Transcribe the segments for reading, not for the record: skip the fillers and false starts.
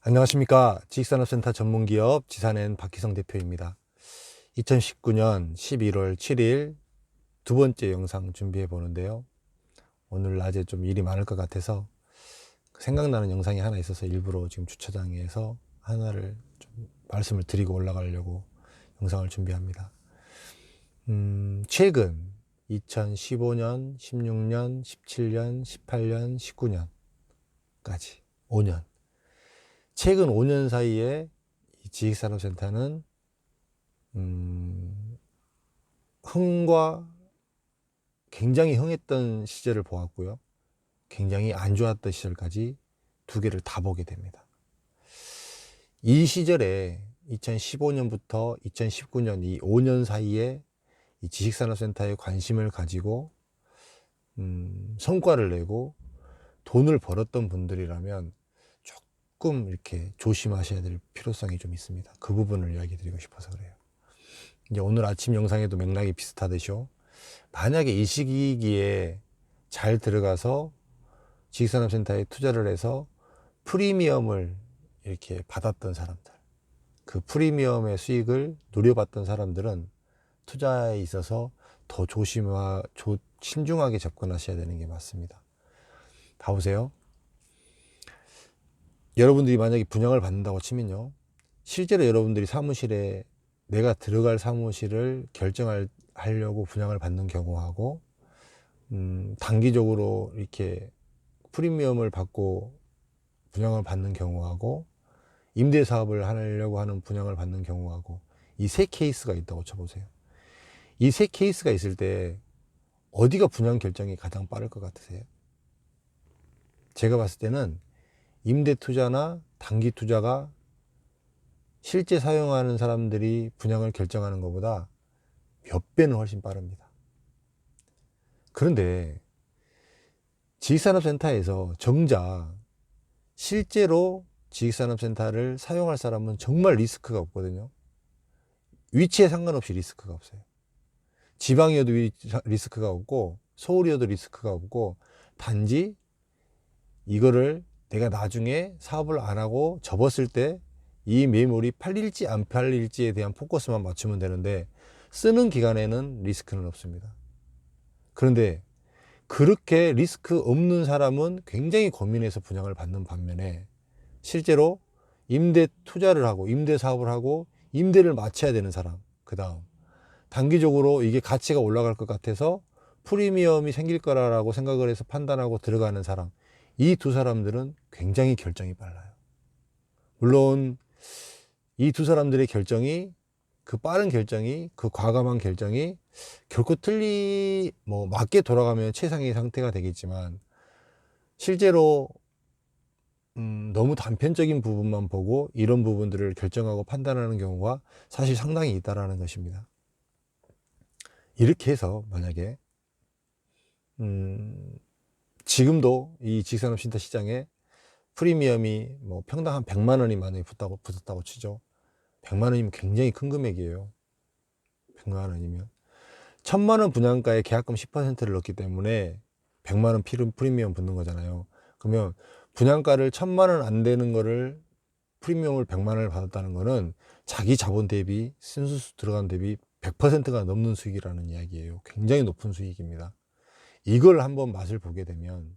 안녕하십니까. 지식산업센터 전문기업 지산엔 박희성 대표입니다. 2019년 11월 7일 두 번째 영상 준비해 보는데요. 오늘 낮에 좀 일이 많을 것 같아서 생각나는 영상이 하나 있어서 일부러 지금 주차장에서 하나를 좀 말씀을 드리고 올라가려고 영상을 준비합니다. 최근 2015년, 16년, 17년, 18년, 19년까지 5년. 최근 5년 사이에 이 지식산업센터는 흥과 굉장히 흥했던 시절을 보았고요. 굉장히 안 좋았던 시절까지 두 개를 다 보게 됩니다. 이 시절에 2015년부터 2019년 이 5년 사이에 이 지식산업센터에 관심을 가지고 성과를 내고 돈을 벌었던 분들이라면 조금 이렇게 조심하셔야 될 필요성이 좀 있습니다. 그 부분을 이야기 드리고 싶어서 그래요. 이제 오늘 아침 영상에도 맥락이 비슷하듯이요. 만약에 이 시기에 잘 들어가서 지식산업센터에 투자를 해서 프리미엄을 이렇게 받았던 사람들, 그 프리미엄의 수익을 누려봤던 사람들은 투자에 있어서 더 신중하게 접근하셔야 되는 게 맞습니다. 봐보세요. 여러분들이 만약에 분양을 받는다고 치면요. 실제로 여러분들이 사무실에 내가 들어갈 사무실을 결정하려고 분양을 받는 경우하고 단기적으로 이렇게 프리미엄을 받고 분양을 받는 경우하고 임대 사업을 하려고 하는 분양을 받는 경우하고 이 세 케이스가 있다고 쳐보세요. 이 세 케이스가 있을 때 어디가 분양 결정이 가장 빠를 것 같으세요? 제가 봤을 때는 임대 투자나 단기 투자가 실제 사용하는 사람들이 분양을 결정하는 것보다 몇 배는 훨씬 빠릅니다. 그런데 지식산업센터에서 정작 실제로 지식산업센터를 사용할 사람은 정말 리스크가 없거든요. 위치에 상관없이 리스크가 없어요. 지방이어도 리스크가 없고 서울이어도 리스크가 없고 단지 이거를 내가 나중에 사업을 안 하고 접었을 때 이 매물이 팔릴지 안 팔릴지에 대한 포커스만 맞추면 되는데 쓰는 기간에는 리스크는 없습니다. 그런데 그렇게 리스크 없는 사람은 굉장히 고민해서 분양을 받는 반면에 실제로 임대 투자를 하고 임대 사업을 하고 임대를 마쳐야 되는 사람, 그 다음 단기적으로 이게 가치가 올라갈 것 같아서 프리미엄이 생길 거라고 생각을 해서 판단하고 들어가는 사람, 이 두 사람들은 굉장히 결정이 빨라요. 물론 이 두 사람들의 결정이, 그 빠른 결정이, 그 과감한 결정이 결코 맞게 돌아가면 최상의 상태가 되겠지만 실제로 너무 단편적인 부분만 보고 이런 부분들을 결정하고 판단하는 경우가 사실 상당히 있다라는 것입니다. 이렇게 해서 만약에 지금도 이 지식산업센터 시장에 프리미엄이 평당 한 100만 원이 만약에 붙었다고 치죠. 100만 원이면 굉장히 큰 금액이에요. 100만 원이면 1000만 원 분양가에 계약금 10%를 넣기 때문에 100만 원 프리미엄 붙는 거잖아요. 그러면 분양가를 1000만 원 안 되는 거를 프리미엄을 100만 원을 받았다는 거는 자기 자본 대비 순수수 들어간 대비 100%가 넘는 수익이라는 이야기예요. 굉장히 높은 수익입니다. 이걸 한번 맛을 보게 되면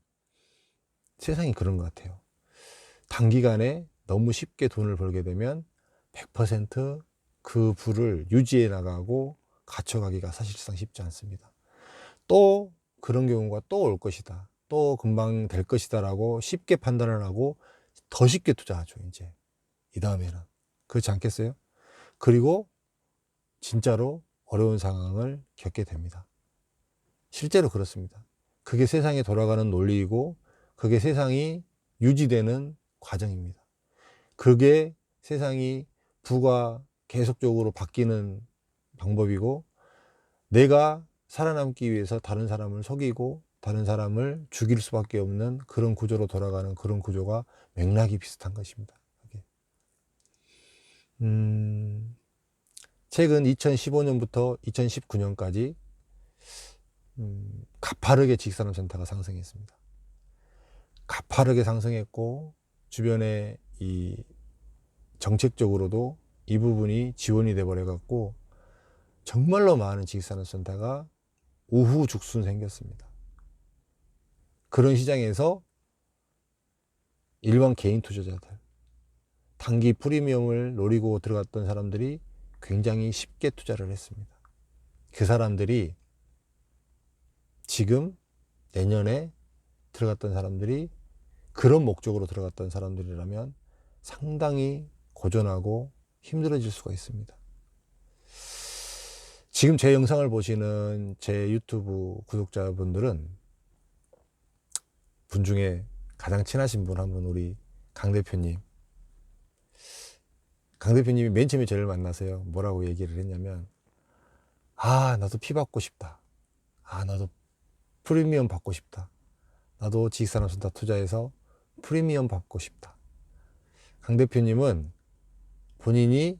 세상이 그런 것 같아요. 단기간에 너무 쉽게 돈을 벌게 되면 100% 그 부를 유지해 나가고 갖춰가기가 사실상 쉽지 않습니다. 또 그런 경우가 또 올 것이다. 또 금방 될 것이다 라고 쉽게 판단을 하고 더 쉽게 투자하죠. 이제 이 다음에는 그렇지 않겠어요? 그리고 진짜로 어려운 상황을 겪게 됩니다. 실제로 그렇습니다. 그게 세상에 돌아가는 논리이고 그게 세상이 유지되는 과정입니다. 그게 세상이 부가 계속적으로 바뀌는 방법이고 내가 살아남기 위해서 다른 사람을 속이고 다른 사람을 죽일 수밖에 없는 그런 구조로 돌아가는 그런 구조가 맥락이 비슷한 것입니다. 최근 2015년부터 2019년까지 가파르게 지식산업센터가 상승했습니다. 가파르게 상승했고 주변에 이 정책적으로도 이 부분이 지원이 돼 버려 갖고 정말로 많은 지식산업센터가 우후죽순 생겼습니다. 그런 시장에서 일반 개인 투자자들, 단기 프리미엄을 노리고 들어갔던 사람들이 굉장히 쉽게 투자를 했습니다. 그 사람들이 지금 내년에 들어갔던 사람들이 그런 목적으로 들어갔던 사람들이라면 상당히 고전하고 힘들어질 수가 있습니다. 지금 제 영상을 보시는 제 유튜브 구독자분들은 분 중에 가장 친하신 분 한 분, 우리 강 대표님. 강 대표님이 맨 처음에 저를 만나서요, 뭐라고 얘기를 했냐면, 나도 피 받고 싶다. 나도 프리미엄 받고 싶다. 나도 지식산업센터 투자해서 프리미엄 받고 싶다. 강 대표님은 본인이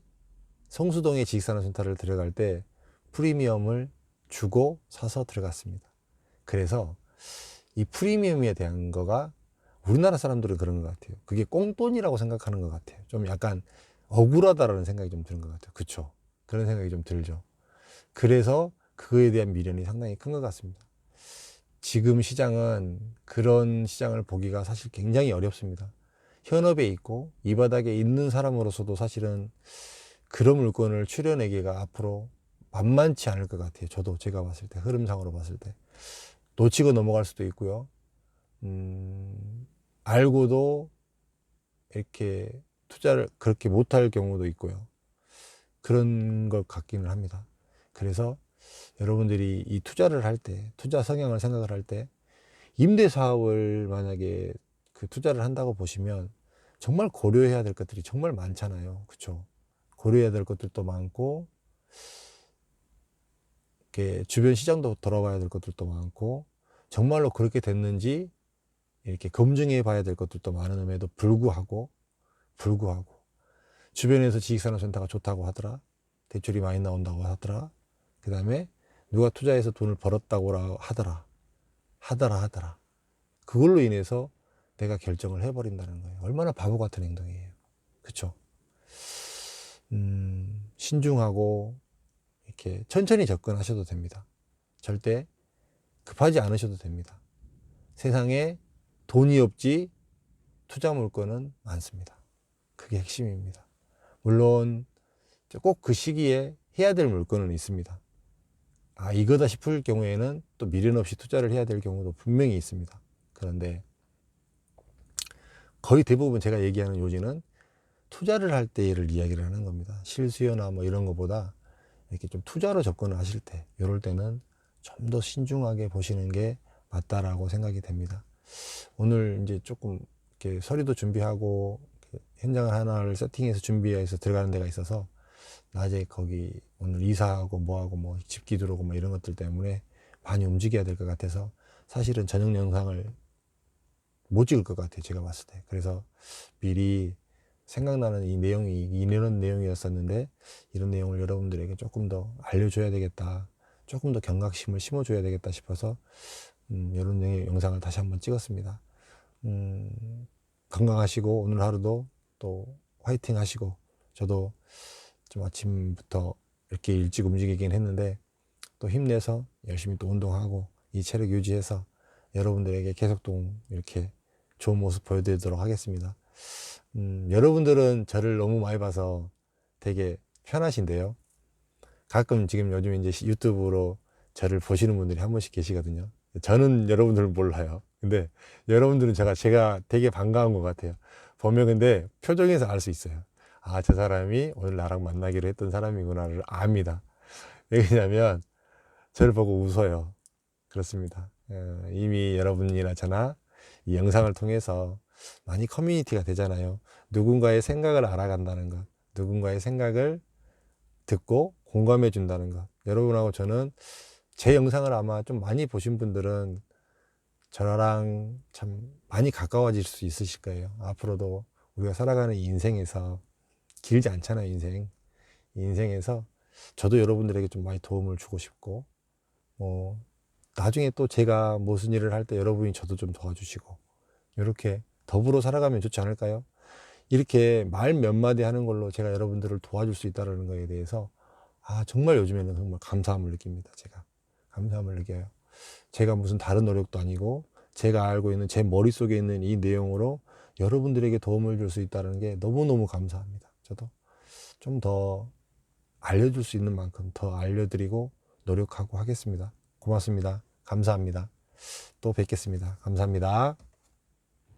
성수동에 지식산업센터를 들어갈 때 프리미엄을 주고 사서 들어갔습니다. 그래서 이 프리미엄에 대한 거가 우리나라 사람들은 그런 것 같아요. 그게 꽁돈이라고 생각하는 것 같아요. 좀 약간 억울하다라는 생각이 좀 드는 것 같아요. 그쵸? 그런 생각이 좀 들죠. 그래서 그거에 대한 미련이 상당히 큰 것 같습니다. 지금 시장은 그런 시장을 보기가 사실 굉장히 어렵습니다. 현업에 있고 이 바닥에 있는 사람으로서도 사실은 그런 물건을 추려내기가 앞으로 만만치 않을 것 같아요. 저도 제가 봤을 때, 흐름상으로 봤을 때 놓치고 넘어갈 수도 있고요. 알고도 이렇게 투자를 그렇게 못할 경우도 있고요. 그런 것 같기는 합니다. 그래서 여러분들이 이 투자를 할 때, 투자 성향을 생각을 할 때, 임대 사업을 만약에 그 투자를 한다고 보시면 정말 고려해야 될 것들이 정말 많잖아요. 그쵸? 고려해야 될 것들도 많고, 이렇게 주변 시장도 돌아봐야 될 것들도 많고, 정말로 그렇게 됐는지 이렇게 검증해 봐야 될 것들도 많음에도 불구하고, 주변에서 지식산업센터가 좋다고 하더라. 대출이 많이 나온다고 하더라. 그 다음에 누가 투자해서 돈을 벌었다고 하더라. 그걸로 인해서 내가 결정을 해버린다는 거예요. 얼마나 바보 같은 행동이에요. 그쵸? 신중하고 이렇게 천천히 접근하셔도 됩니다. 절대 급하지 않으셔도 됩니다. 세상에 돈이 없지 투자 물건은 많습니다. 그게 핵심입니다. 물론 꼭 그 시기에 해야 될 물건은 있습니다. 이거다 싶을 경우에는 또 미련 없이 투자를 해야 될 경우도 분명히 있습니다. 그런데 거의 대부분 제가 얘기하는 요지는 투자를 할 때를 이야기를 하는 겁니다. 실수요나 뭐 이런 것보다 이렇게 좀 투자로 접근을 하실 때, 이럴 때는 좀 더 신중하게 보시는 게 맞다라고 생각이 됩니다. 오늘 이제 조금 이렇게 서류도 준비하고 현장을 하나를 세팅해서 준비해서 들어가는 데가 있어서 낮에 거기 오늘 이사하고 뭐하고 뭐 집기 들어오고 뭐 이런 것들 때문에 많이 움직여야 될 것 같아서 사실은 저녁 영상을 못 찍을 것 같아요. 제가 봤을 때. 그래서 미리 생각나는 이 내용이 이런 내용이었었는데 이런 내용을 여러분들에게 조금 더 알려줘야 되겠다. 조금 더 경각심을 심어줘야 되겠다 싶어서 이런 영상을 다시 한번 찍었습니다. 건강하시고 오늘 하루도 또 화이팅 하시고, 저도 좀 아침부터 이렇게 일찍 움직이긴 했는데 또 힘내서 열심히 또 운동하고 이 체력 유지해서 여러분들에게 계속 또 이렇게 좋은 모습 보여드리도록 하겠습니다. 여러분들은 저를 너무 많이 봐서 되게 편하신데요. 가끔 지금 요즘 이제 유튜브로 저를 보시는 분들이 한 번씩 계시거든요. 저는 여러분들은 몰라요. 근데 여러분들은 제가 되게 반가운 것 같아요. 보면 근데 표정에서 알 수 있어요. 저 사람이 오늘 나랑 만나기로 했던 사람이구나를 압니다. 왜냐면 저를 보고 웃어요. 그렇습니다. 이미 여러분이나 저나 이 영상을 통해서 많이 커뮤니티가 되잖아요. 누군가의 생각을 알아간다는 것, 누군가의 생각을 듣고 공감해 준다는 것. 여러분하고 저는 제 영상을 아마 좀 많이 보신 분들은 저랑 참 많이 가까워질 수 있으실 거예요. 앞으로도 우리가 살아가는 인생에서 길지 않잖아요, 인생. 인생에서 저도 여러분들에게 좀 많이 도움을 주고 싶고, 나중에 또 제가 무슨 일을 할 때 여러분이 저도 좀 도와주시고, 이렇게 더불어 살아가면 좋지 않을까요? 이렇게 말 몇 마디 하는 걸로 제가 여러분들을 도와줄 수 있다는 거에 대해서 정말 요즘에는 정말 감사함을 느낍니다. 제가 감사함을 느껴요. 제가 무슨 다른 노력도 아니고 제가 알고 있는 제 머릿속에 있는 이 내용으로 여러분들에게 도움을 줄 수 있다는 게 너무너무 감사합니다. 저도 좀 더 알려줄 수 있는 만큼 더 알려드리고 노력하고 하겠습니다. 고맙습니다. 감사합니다. 또 뵙겠습니다. 감사합니다.